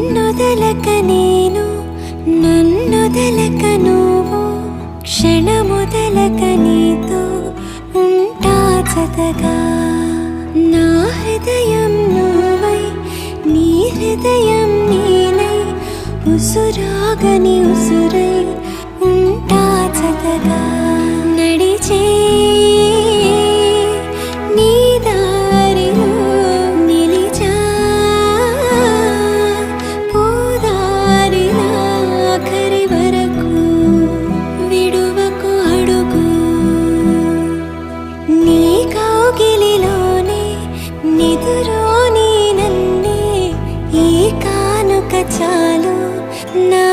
నిన్నొదలక నేను నన్నొదలక నువ్వు క్షణమొదలక నీతో ఉంటా జతగా నా హృదయం నువ్వై నీ హృదయం నేనై ఉసురాగని ఉసురై ఉంటా జతగా నడిచే నీ దారిలో నిలిచా పోదారిలా ఆఖరి వరకు విడువకు అడుగు నీ కౌగిలిలోనే నిదురోని నన్నే ఈ కానుక చాలు నా